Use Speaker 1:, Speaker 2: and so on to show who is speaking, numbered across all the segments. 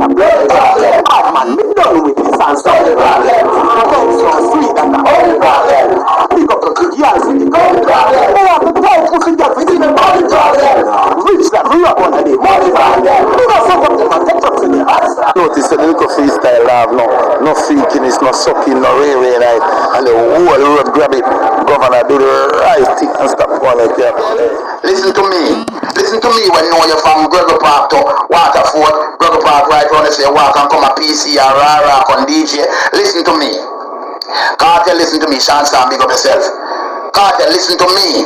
Speaker 1: a blood problem. Oh man, me done with this and stuff. Thanks for sweet and the only problem. Pick up the good yards with the gold problem. I want to tell pussy that we see the money problem. Rich that we up on the money problem. We got some of them and touch up to the answer. Notice the little freestyle love, no freakiness, no sucking, no ray night, and the whole road grab it. Governor do the right thing and stop going like that. Listen to me when know you're from Gregor Park to Waterford, Gregor Park right round, say walk and come a PC or Rara on DJ. Listen to me. Kartel, listen to me. Sean Sam, big up yourself. Kartel, listen to me.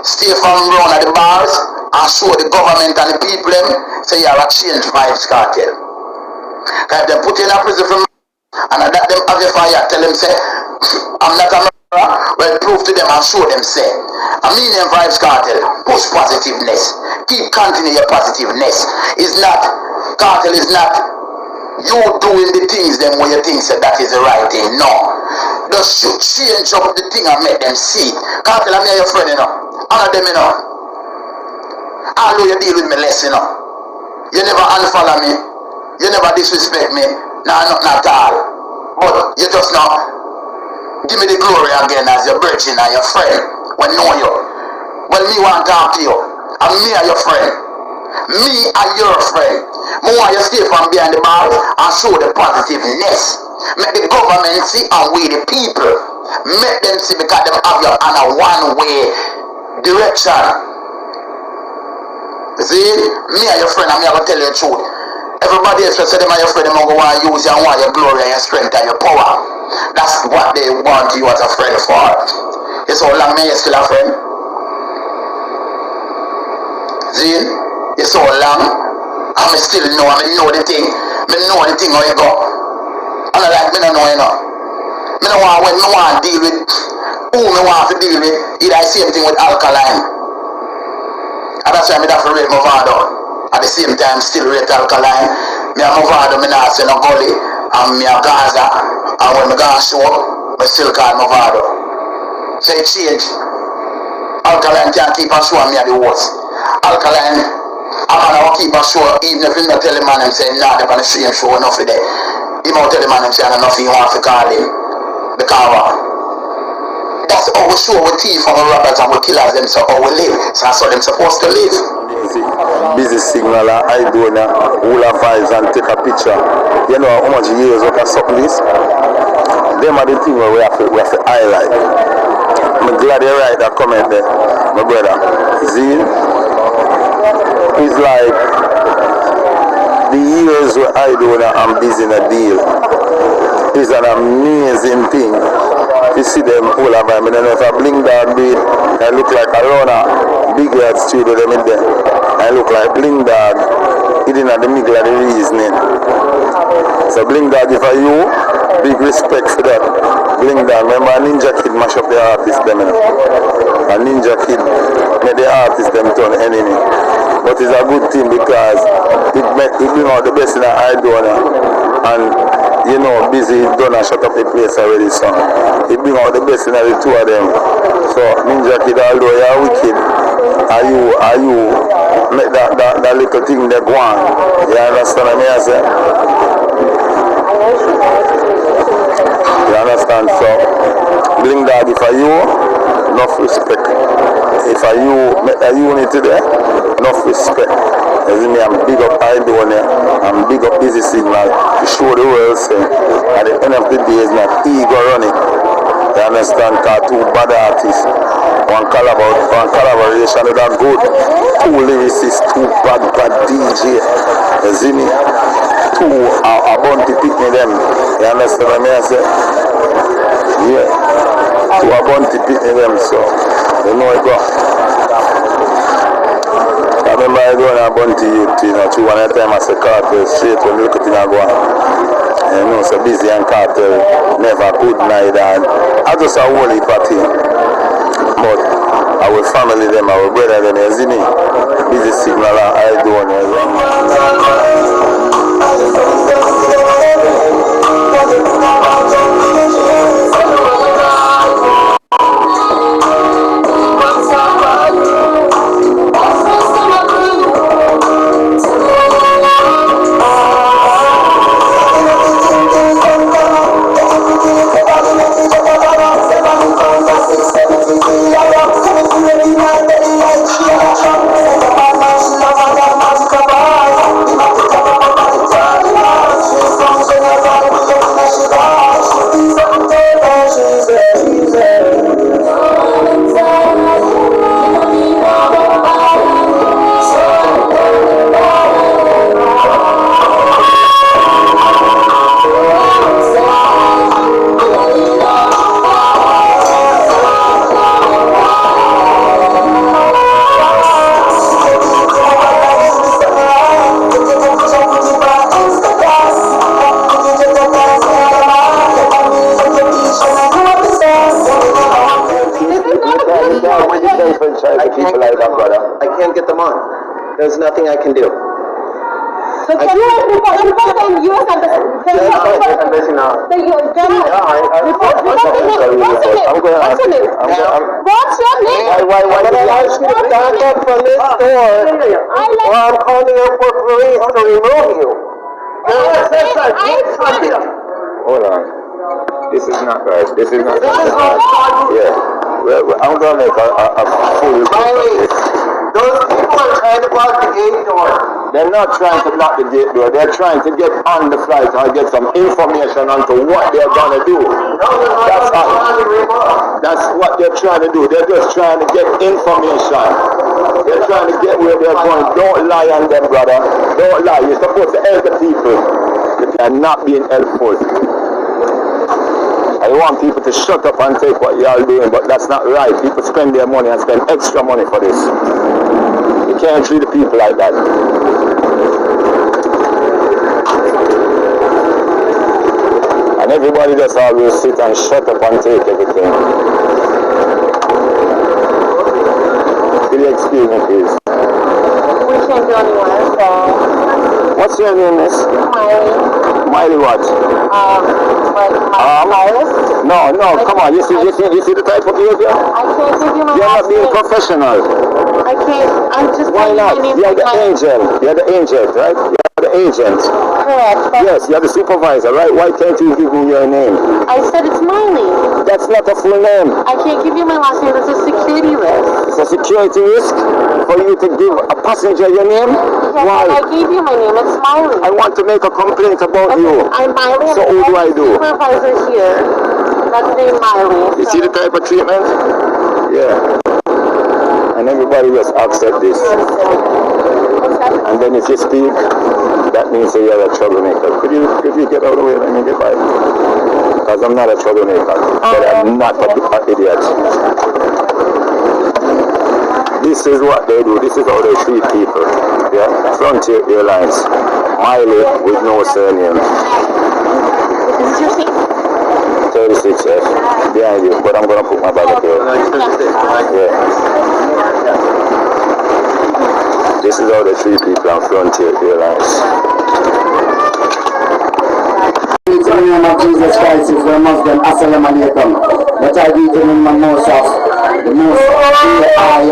Speaker 1: Stay from round at the bars and show the government and the people them say you're a change Vybz Kartel. Because if they put you in a prison for and I let them have your fire, tell them say I'm not a murderer, well prove to them and show them say I mean in Vybz Kartel, push positiveness, keep continue your positiveness. Is not Kartel is not you doing the things them where you think say that is the right thing. No, just should change up the thing and make them see. Kartel, I'm your friend, you know. Honor them, you know. I know you deal with me less, you know. You never unfollow me. You never disrespect me. Nah, not at all. But you just know, give me the glory again as your virgin and your friend. When know you. Well, me want to talk to you. And me are your friend. Me are your friend. Me want you stay from behind the bars and show the positiveness. Make the government see and we the people. Make them see because them have you on a one-way direction. See? Me are your friend and me are going to tell you the truth. Everybody else say them are your friend, them go want to use you and want your glory and your strength and your power. That's what they want you as a friend for. It's so long me you still a friend. See? It's so long. And me still know, I know the thing. Me know the thing how you go. And I like me don't know, you know. Me don't want when me want to deal with who me want to deal with. Either the same thing with alkaline. And that's why me have to rate Movado. At the same time still rate alkaline. Me a Movado, me not say no gully. And me a Gaza. And when me gonna show up, me still call Movado. So it change. Alkaline can't keep on showing me at the worst. Alkaline, a man will keep on show even if he not tell the man him say nah, they're gonna see him show enough for that. He won't tell the man him say enough he want to call him the cover. That's how we show we thief and we robbers and we killers them, so how we live. So that's how them supposed to live. Busy signal and Aidonia, all of Vybz and take a picture. You know how much years we can suck this? Them are the things where we have to highlight. I'm glad you write that comment there, my brother. Zeal is like the years where Aidonia and Busy in a deal. It's an amazing thing. You see them all of them, and then if I blink that beat, I look like a runner, big yard studio them in there. I look like Bling Dog, hidden at the middle of the reasoning. So Bling Dog, if I you, big respect for that. Bling Dog, remember Ninja Kid mash up the artist them, you know. And Ninja Kid made the artist them turn enemy. But it's a good thing because it bring out the best in the Aidonia. And you know, Busy done and shut up the place already, so it bring out the best in the two of them. So Ninja Kid, although you are wicked, are you make that little thing they go on. You understand what I say? You understand? So Bling Dog, if I you, enough respect. If I you make a unity there, enough respect. As in me, I'm big up Aidonia, I'm big up Busy Signal to show the world say at the end of the day it's not ego running. You understand? Because two bad artists, one collaboration with a good, two lyricists, two bad DJ. You see me? Two are bound to pick me them. You understand what I say? Yeah. Two are bound to pick me them, so you know it go. I remember I go on a bunty youth, you know, through one time I say Kartel straight when you look at it and go on. You know, so Busy and Kartel never could neither. And I just a whole heap of thing. But our family them, our brother them, you see me? Busy Signal and Aidonia.
Speaker 2: on. There's nothing I can do.
Speaker 3: So can you report the US embassy? What's your name? What's your name?
Speaker 2: Why did I ask you to back up from this door? Well, I'm calling up for police to remove you.
Speaker 4: Hold on. This is not right. This is not right. Yeah. Well, I'm going to make a full report of this.
Speaker 2: Those people are trying to block the gate door.
Speaker 4: They're not trying to block the gate door. They're trying to get on the flight and get some information onto what they're going to do. That's what they're trying to do. They're just trying to get information. They're trying to get where they're going. Don't lie on them, brother. Don't lie. You're supposed to help the people. They are not being helpful. I want people to shut up and take what you are doing, but that's not right. People spend their money and spend extra money for this. You can't treat the people like that. And everybody just always sit and shut up and take everything. Will you excuse me, please?
Speaker 3: We can't go anywhere, so...
Speaker 4: What's your name, miss?
Speaker 3: Miley.
Speaker 4: Miley what?
Speaker 3: Miley?
Speaker 4: No, come on. You see the type of behavior?
Speaker 3: I can't give you my
Speaker 4: You're
Speaker 3: last
Speaker 4: not being
Speaker 3: name.
Speaker 4: professional.
Speaker 3: I can't. I'm just
Speaker 4: Why
Speaker 3: telling you
Speaker 4: not?
Speaker 3: my name.
Speaker 4: You're the angel. You're the agent, right? You're the agent.
Speaker 3: Correct.
Speaker 4: Yes, you're the supervisor, right? Why can't you give me your name?
Speaker 3: I said it's Miley.
Speaker 4: That's not a full name.
Speaker 3: I can't give you my last name. It's a security risk.
Speaker 4: It's a security risk for you to give a passenger your name?
Speaker 3: Yes,
Speaker 4: Why?
Speaker 3: I gave you my name. It's Miley.
Speaker 4: I want to make a complaint about you.
Speaker 3: I'm Miley.
Speaker 4: So who do I do?
Speaker 3: Supervisor here. That's named Miley.
Speaker 4: You see the type of treatment? Yeah. And everybody just accept this. And then if you speak, that means that you're a troublemaker. Could you get out of the way and let me get by? Because I'm not a troublemaker, but I'm not an idiot. This is what they do. This is how they treat people. Yeah? Frontier Airlines. Miley with no surname.
Speaker 3: This is your seat.
Speaker 4: 36F. Behind you, but I'm going to put my bag up here. Yeah. This is how they treat people on Frontier Airlines.
Speaker 5: In the name of Jesus Christ, if we're Muslim, assalamu alaikum. But I do it in my most of the most I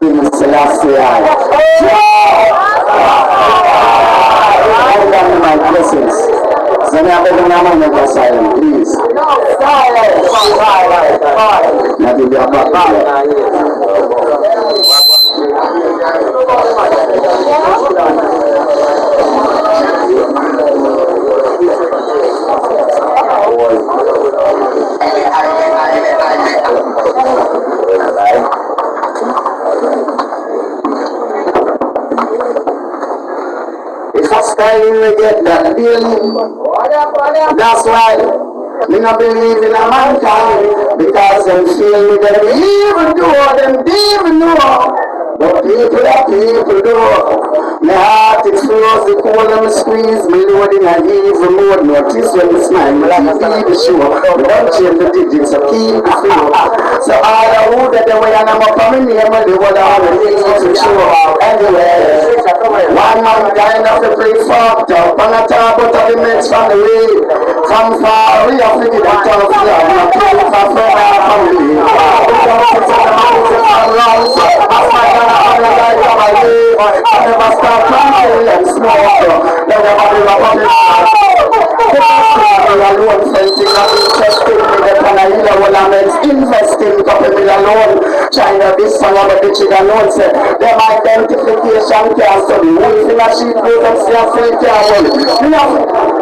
Speaker 5: in Selassie. I got my blessings. So now every moment of silence, please. Now give your back. It's first time we get that feeling. That's why me not believe in a mankind, because them feel me, them even do, them even know. But people are people do. My heart it flows, the cold and me squeeze, me loading a evil mode. Notice when me smile, me like the show. We don't change the digits, so keep the flow. So all the who that the way and I'm up on me name, the whole all the things to show. Anyway, one man kind of the pretty fucked up, and I talk about the mates from the way. From far, we have to get a tough love, not to for friend and family. We don't sit on the mountains and round, as my God, I'm the guy from my way. I never stop planting and smoke, then everybody will come in. Alone, fencing up, interesting, with the Panahila, well, I'm investing, couple million alone. China, this song of the bitch alone, say, them identification can't study. Wolf in a sheep, goat and see a fake can't hold.